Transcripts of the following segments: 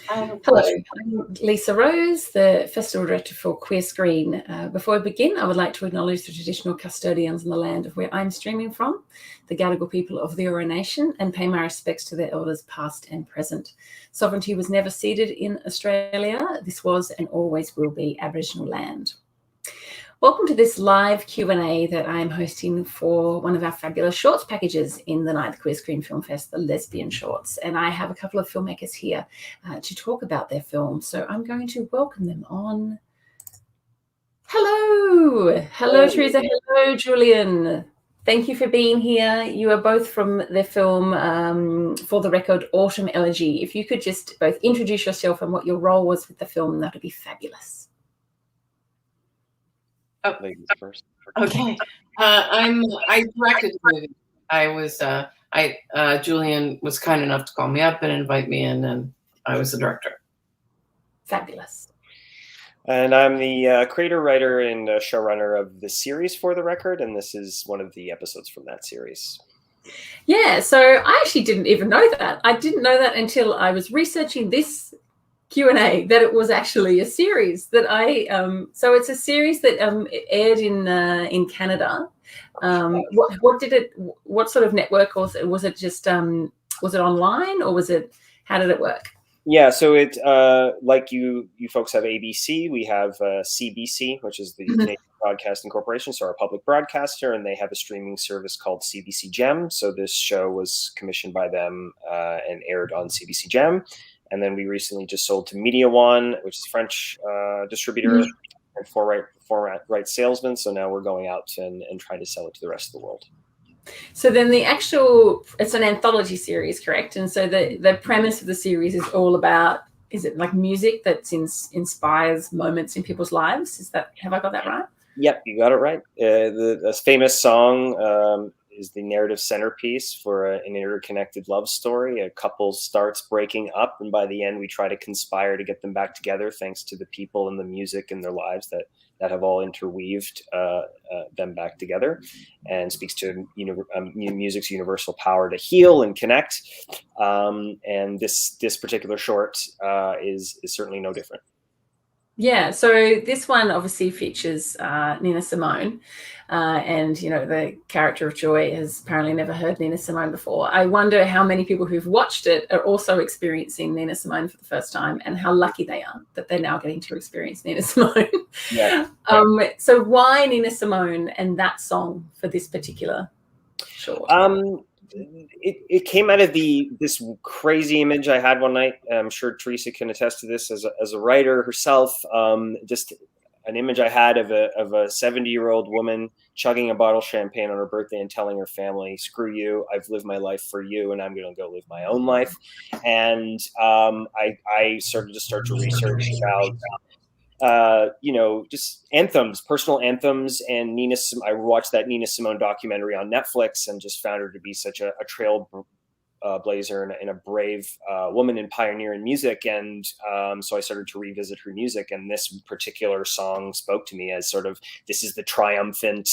Hello, I'm Lisa Rose, the Festival Director for Queer Screen. Before we begin, I would like to acknowledge the traditional custodians on the land of where I'm streaming from, the Gadigal people of the Eora Nation, and pay my respects to their elders past and present. Sovereignty was never ceded in Australia. This was and always will be Aboriginal land. Welcome to this live Q&A that I'm hosting for one of our fabulous shorts packages in the 9th Queer Screen Film Fest, the Lesbian shorts. And I have a couple of filmmakers here to talk about their film. So I'm going to welcome them on. Hello. Hello, Teresa. Hello, Julian. Thank you for being here. You are both from the film For the Record, Autumn Elegy. If you could just both introduce yourself and what your role was with the film, that would be fabulous. Oh, ladies first. Okay. I directed the movie. Julian was kind enough to call me up and invite me in, and I was the director. Fabulous. And I'm the creator, writer, and showrunner of the series For the Record, and this is one of the episodes from that series. Yeah, so I actually didn't even know that. I didn't know that until I was researching this Q&A, that it was actually a series that so it's a series that aired in Canada. What sort of network was it just was it online, or how did it work? Yeah, so it like you folks have ABC, we have CBC, which is the Canadian Broadcasting Corporation, so our public broadcaster, and they have a streaming service called CBC Gem. So this show was commissioned by them and aired on CBC Gem. And then we recently just sold to Media One, which is a French distributor and format rights salesman. So now we're going out and trying to sell it to the rest of the world. So then it's an anthology series, correct? And so the premise of the series is all about, is it like music that inspires moments in people's lives? Have I got that right? Yep, you got it right. The famous song is the narrative centerpiece for an interconnected love story. A couple starts breaking up, and by the end we try to conspire to get them back together, thanks to the people and the music in their lives that have all interweaved them back together, and speaks to music's universal power to heal and connect. And this particular short is certainly no different. Yeah, so this one obviously features Nina Simone, and the character of Joy has apparently never heard Nina Simone before. I wonder how many people who've watched it are also experiencing Nina Simone for the first time, and how lucky they are that they're now getting to experience Nina Simone. Yeah. So why Nina Simone and that song for this particular short? It came out of this crazy image I had one night. I'm sure Teresa can attest to this as a writer herself. Just an image I had of a 70-year-old woman chugging a bottle of champagne on her birthday and telling her family, "Screw you! I've lived my life for you, and I'm going to go live my own life." And I started to research about just anthems, personal anthems, and I watched that Nina Simone documentary on Netflix and just found her to be such a trailblazer and a brave woman and pioneer in music. And so I started to revisit her music, and this particular song spoke to me as sort of, this is the triumphant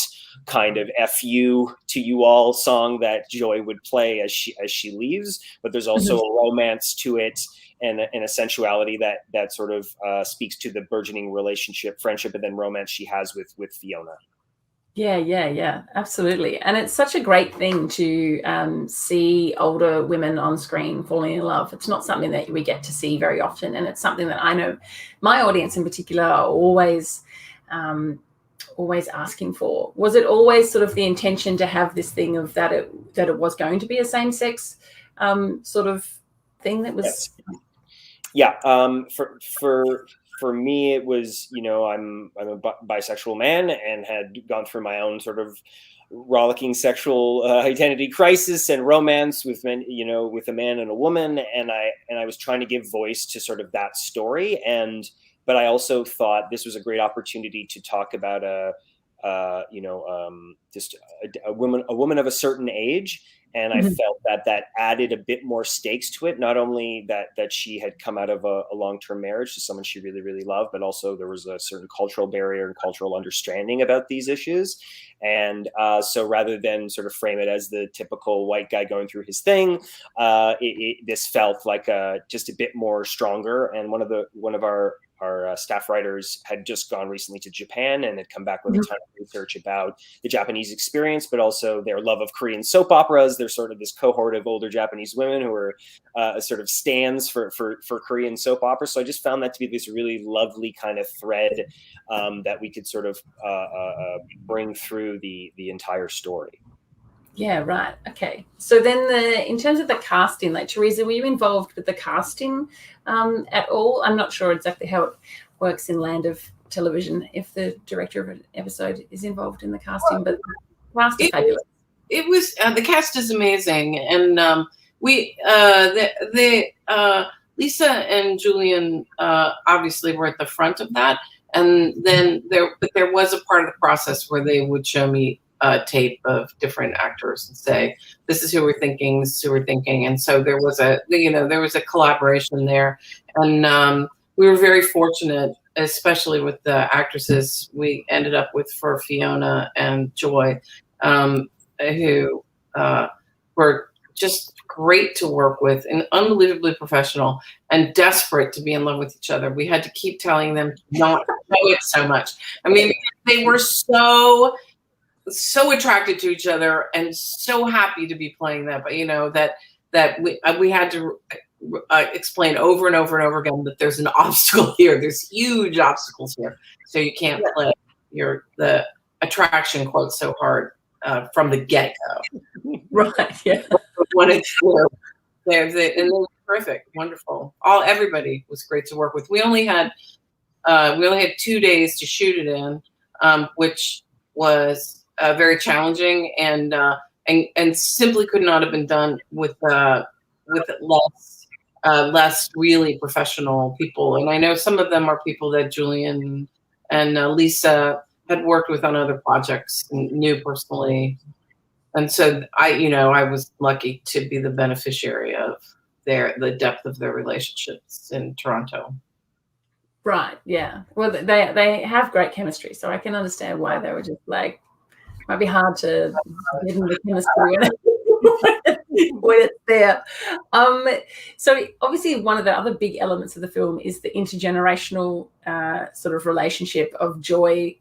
kind of "F you to you all" song that Joy would play as she leaves. But there's also a romance to it, and a sensuality that sort of speaks to the burgeoning relationship, friendship, and then romance she has with Fiona. Yeah, absolutely. And it's such a great thing to see older women on screen falling in love. It's not something that we get to see very often, and it's something that I know my audience in particular are always asking for. Was it always sort of the intention to have this thing of that it was going to be a same-sex sort of thing that was? Yes. Yeah, for me, it was, I'm a bisexual man and had gone through my own sort of rollicking sexual identity crisis and romance with men, with a man and a woman, and I was trying to give voice to sort of that story, but I also thought this was a great opportunity to talk about just a woman of a certain age, And I felt that added a bit more stakes to it. Not only that she had come out of a long-term marriage to someone she really, really loved, but also there was a certain cultural barrier and cultural understanding about these issues. And so rather than sort of frame it as the typical white guy going through his thing, this felt like just a bit more stronger. And one of our staff writers had just gone recently to Japan and had come back with a ton of research about the Japanese experience, but also their love of Korean soap operas. There's sort of this cohort of older Japanese women who are sort of stands for Korean soap operas. So I just found that to be this really lovely kind of thread that we could sort of bring through the entire story. Yeah, right. Okay. So then in terms of the casting, like Teresa, were you involved with the casting at all? I'm not sure exactly how it works in Land of Television, if the director of an episode is involved in the casting, but the cast is fabulous. It was the cast is amazing, and Lisa and Julian obviously were at the front of that, and then there was a part of the process where they would show me tape of different actors and say, this is who we're thinking, this is who we're thinking. And so there was a collaboration there. And we were very fortunate, especially with the actresses we ended up with for Fiona and Joy, who were just great to work with and unbelievably professional and desperate to be in love with each other. We had to keep telling them not to know it so much. I mean, they were so attracted to each other and so happy to be playing that, but that we had to explain over and over and over again that there's an obstacle here. There's huge obstacles here, so you can't play the attraction quote so hard from the get-go. Right. Yeah. When it's and they were terrific, wonderful. Everybody was great to work with. We only had 2 days to shoot it in, which was very challenging and simply could not have been done with less really professional people. And I know some of them are people that Julian and Lisa had worked with on other projects and knew personally. And so I was lucky to be the beneficiary of the depth of their relationships in Toronto. Right. Yeah. Well, they have great chemistry, so I can understand why they were just like, might be hard to get in the chemistry when it's there. So obviously one of the other big elements of the film is the intergenerational sort of relationship of Joy's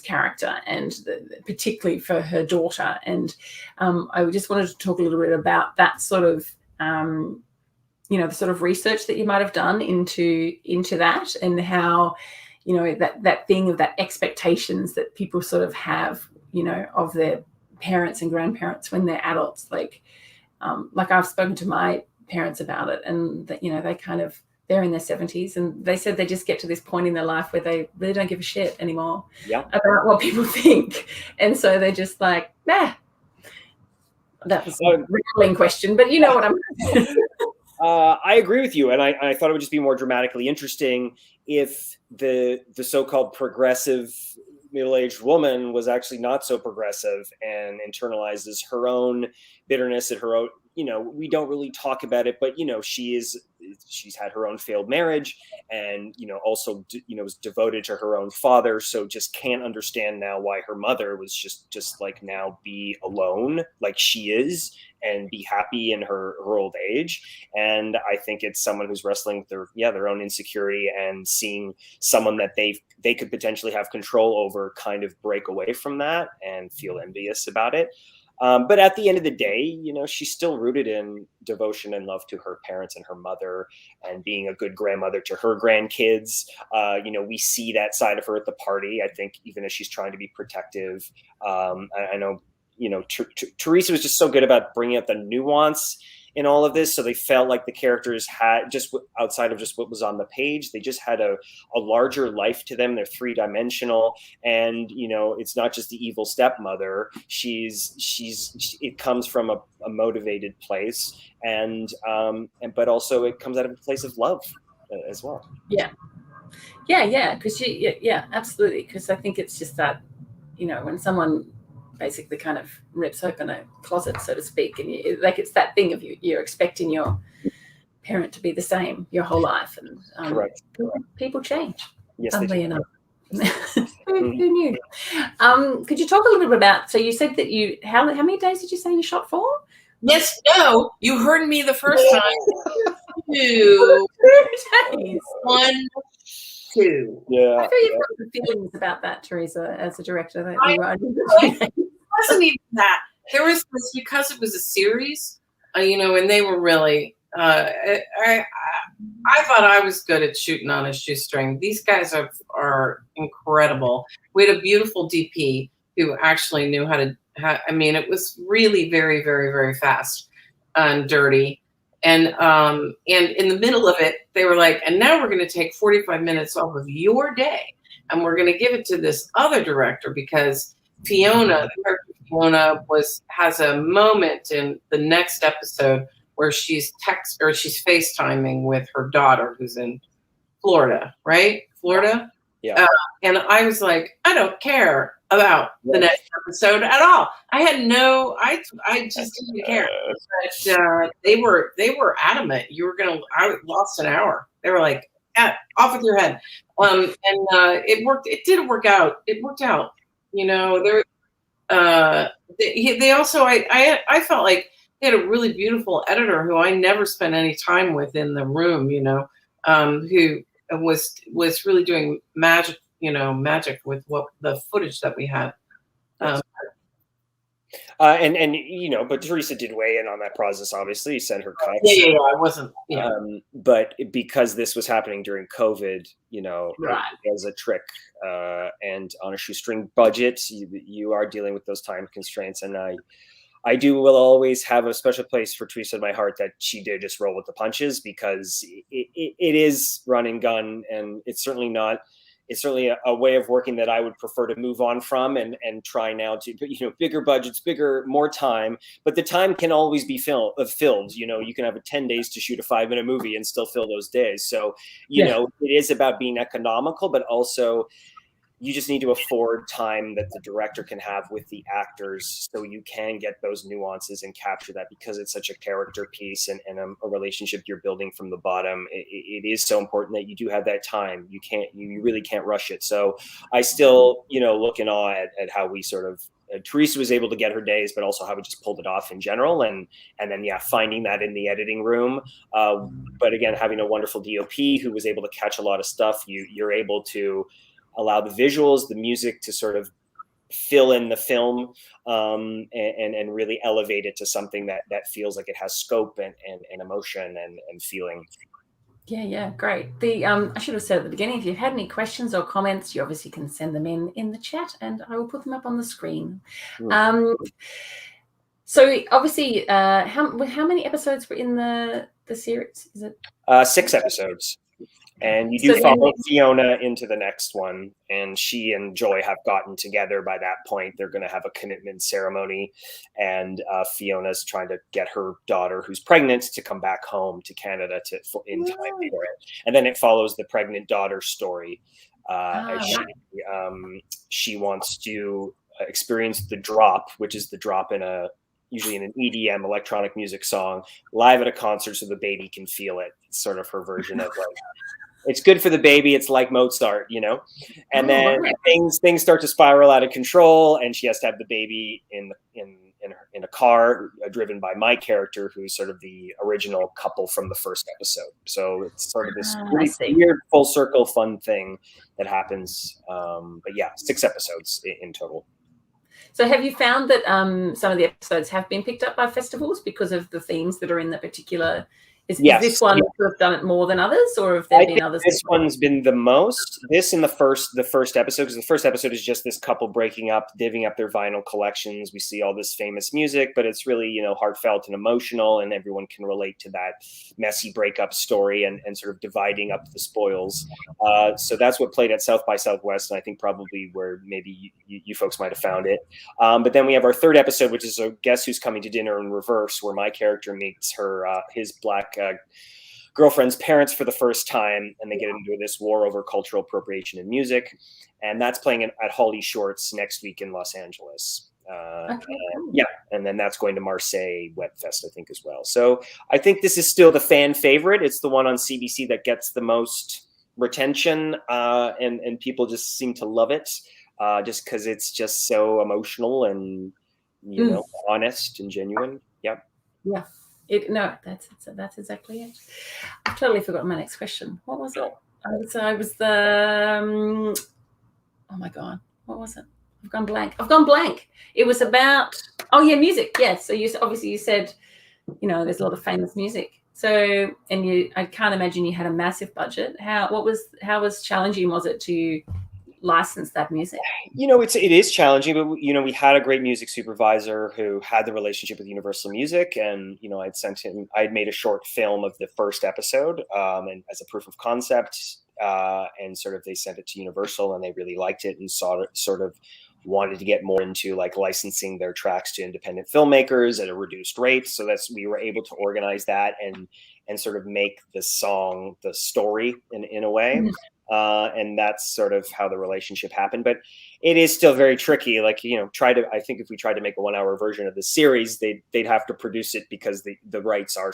character, and particularly for her daughter. And I just wanted to talk a little bit about that sort of, the sort of research that you might have done into that, and how, that thing of that expectations that people sort of have, of their parents and grandparents when they're adults. Like I've spoken to my parents about it, and that, they're in their 70s, and they said they just get to this point in their life where they really don't give a shit anymore about what people think. And so they're just like, nah. That was a rippling question, but you know what I'm I agree with you, and I thought it would just be more dramatically interesting if the so-called progressive middle-aged woman was actually not so progressive and internalizes her own bitterness at her own. We don't really talk about it, but she's had her own failed marriage, and also was devoted to her own father, so just can't understand now why her mother was just like, now be alone like she is and be happy in her old age. And I think it's someone who's wrestling with their own insecurity, and seeing someone that they could potentially have control over kind of break away from that and feel envious about it. But at the end of the day, she's still rooted in devotion and love to her parents and her mother, and being a good grandmother to her grandkids. We see that side of her at the party. I think even as she's trying to be protective, I know, Teresa was just so good about bringing up the nuance in all of this. So they felt like the characters had, just outside of just what was on the page, they just had a larger life to them. They're three-dimensional, and it's not just the evil stepmother. It comes from a motivated place, and but also it comes out of a place of love as well. Yeah, because absolutely. Because I think it's just that, when someone basically kind of rips open a closet, so to speak, and it's that thing of you're expecting your parent to be the same your whole life, and Correct. People change. Yes, funnily enough. Mm-hmm. Who knew? Could you talk a little bit about? So you said that how many days did you say you shot for? Yes, no, you heard me the first time. 2 days. 1, 2. Yeah. I feel you've got some feelings about that, Teresa, as a director. That you were It wasn't even that. There was this, because it was a series, and they were really. I thought I was good at shooting on a shoestring. These guys are incredible. We had a beautiful DP who actually knew how to. It was really very, very, very fast and dirty. And in the middle of it, they were like, and now we're going to take 45 minutes off of your day, and we're going to give it to this other director, because Fiona has a moment in the next episode where she's FaceTiming with her daughter who's in Florida, right? Florida. Yeah. And I was like, I don't care about the next episode at all. I just didn't care. But they were adamant. I lost an hour. They were like, off with your head. And it worked. It did work out. It worked out. They also, I felt like they had a really beautiful editor who I never spent any time with in the room, who was really doing magic with what the footage that we had. But Teresa did weigh in on that process. Obviously, you sent her cuts. Yeah. I wasn't. Yeah. But because this was happening during COVID, right. as a trick, and on a shoestring budget, you are dealing with those time constraints. And I will always have a special place for Teresa in my heart that she did just roll with the punches, because it is run and gun, and it's certainly a way of working that I would prefer to move on from and try now to, bigger budgets, more time, but the time can always be filled. You can have 10 days to shoot a 5-minute movie and still fill those days. So, it is about being economical, but also you just need to afford time that the director can have with the actors, so you can get those nuances and capture that, because it's such a character piece and a relationship you're building from the bottom. It is so important that you do have that time. You really can't rush it. So I still, look in awe at how we sort of, Teresa was able to get her days, but also how we just pulled it off in general. And then, finding that in the editing room. But again, having a wonderful DOP who was able to catch a lot of stuff, you're able to allow the visuals, the music to sort of fill in the film, and really elevate it to something that feels like it has scope and emotion and feeling. Yeah, great. I should have said at the beginning, if you've had any questions or comments, you obviously can send them in the chat, and I will put them up on the screen. So obviously, how many episodes were in the series? Is it 6 episodes? And you do follow Fiona into the next one, and she and Joy have gotten together by that point. They're going to have a commitment ceremony, and Fiona's trying to get her daughter, who's pregnant, to come back home to Canada in time for it. And then it follows the pregnant daughter's story. She wants to experience the drop, which is the drop usually in an EDM electronic music song, live at a concert, so the baby can feel it. It's sort of her version of like, it's good for the baby. It's like Mozart, And then things start to spiral out of control, and she has to have the baby in a car driven by my character, who's sort of the original couple from the first episode. So it's sort of this really weird full circle fun thing that happens. But 6 episodes in total. So have you found that some of the episodes have been picked up by festivals because of the themes that are in the particular? Is this one have done it more than others, or have there been others? This one's been the most. This in the first episode, because the first episode is just this couple breaking up, divvying up their vinyl collections. We see all this famous music, but it's really, heartfelt and emotional, and everyone can relate to that messy breakup story and sort of dividing up the spoils. So that's what played at South by Southwest, and I think probably where maybe you folks might have found it. But then we have our third episode, which is a Guess Who's Coming to Dinner in reverse, where my character meets his Black girlfriend's parents for the first time, and they get into this war over cultural appropriation in music, and that's playing at Holly Shorts next week in Los Angeles. Yeah, and then that's going to Marseille Web Fest, I think, as well. So I think this is still the fan favorite. It's the one on CBC that gets the most retention, and people just seem to love it, just because it's just so emotional and honest and genuine. Yep. Yeah. That's exactly it. I've totally forgotten my next question. What was it? I was the oh my god, what was it? I've gone blank. It was about music. Yeah. So you said, there's a lot of famous music. So, and I can't imagine you had a massive budget. How was challenging was it to license that music? It is challenging, but we had a great music supervisor who had the relationship with Universal Music, and I'd made a short film of the first episode, and as a proof of concept, and sort of they sent it to Universal, and they really liked it and sort of wanted to get more into like licensing their tracks to independent filmmakers at a reduced rate. So we were able to organize that and sort of make the song the story in a way. And that's sort of how the relationship happened. But it is still very tricky. Like, I think if we tried to make a 1-hour version of the series, they'd have to produce it because the rights are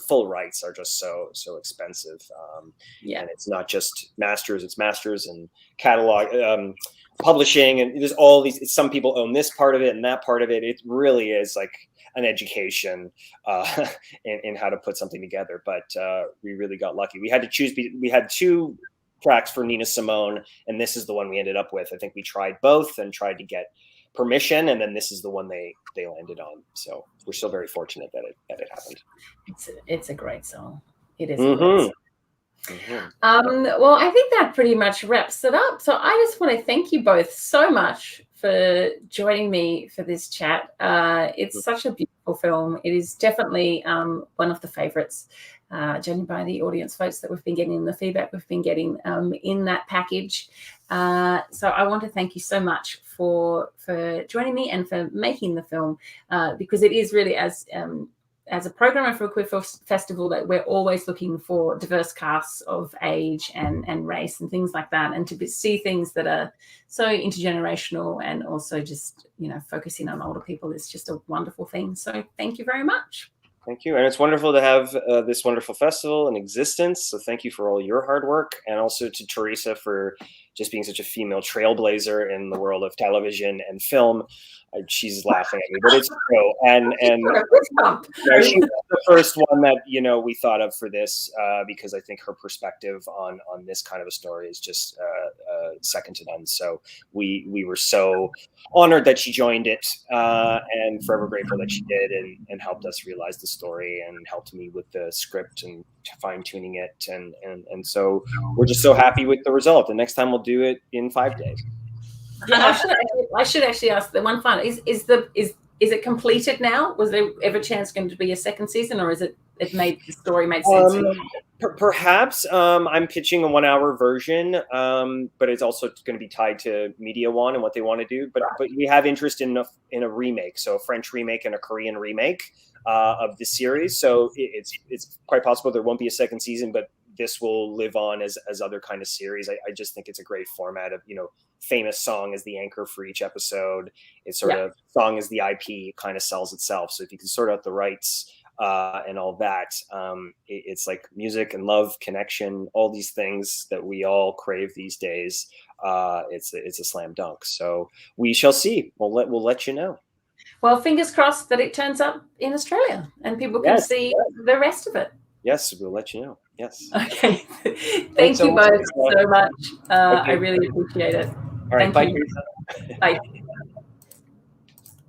full rights are just so expensive. And it's not just masters, it's masters and catalog, publishing, and there's all these, some people own this part of it and that part of it. It really is like an education in how to put something together. But we really got lucky. We had to choose. We had 2 tracks for Nina Simone, and this is the one we ended up with. I think we tried both and tried to get permission, and then this is the one they landed on. So we're still very fortunate that it happened. It's a great song. It is. A great song. Well, I think that pretty much wraps it up. So I just want to thank you both so much for joining me for this chat. It's such a beautiful film. It is definitely one of the favorites, judging by the audience votes that we've been getting and the feedback we've been getting in that package. So I want to thank you so much for joining me and for making the film, because it is really, as a programmer for a queer festival, that we're always looking for diverse casts of age and race and things like that, and to see things that are so intergenerational and also just focusing on older people is just a wonderful thing. So thank you very much. Thank you. And it's wonderful to have this wonderful festival in existence. So thank you for all your hard work, and also to Teresa for just being such a female trailblazer in the world of television and film. She's laughing at me, but it's true. And she was the first one that we thought of for this, because I think her perspective on this kind of a story is just second to none. So we were so honored that she joined it, and forever grateful that she did, and helped us realize the story and helped me with the script and fine tuning it, and so we're just so happy with the result. And next time we'll do it in 5 days. Yeah, I should actually ask the one final: is it completed now? Was there ever a chance going to be a second season, or is it made the story made sense? Perhaps I'm pitching a 1-hour version, but it's also going to be tied to Media One and what they want to do. But we have interest in a remake, so a French remake and a Korean remake of the series. So it's quite possible there won't be a second season, but this will live on as other kind of series. I just think it's a great format of famous song as the anchor for each episode. It's sort of song as the IP, kind of sells itself. So if you can sort out the rights and all that, it's like music and love, connection, all these things that we all crave these days. It's a slam dunk. So we shall see. We'll let you know. Well, fingers crossed that it turns up in Australia and people can see the rest of it. Yes, we'll let you know. Yes. Okay. Thank you both so much. I really appreciate it. All right. Thank Bye. you. Bye.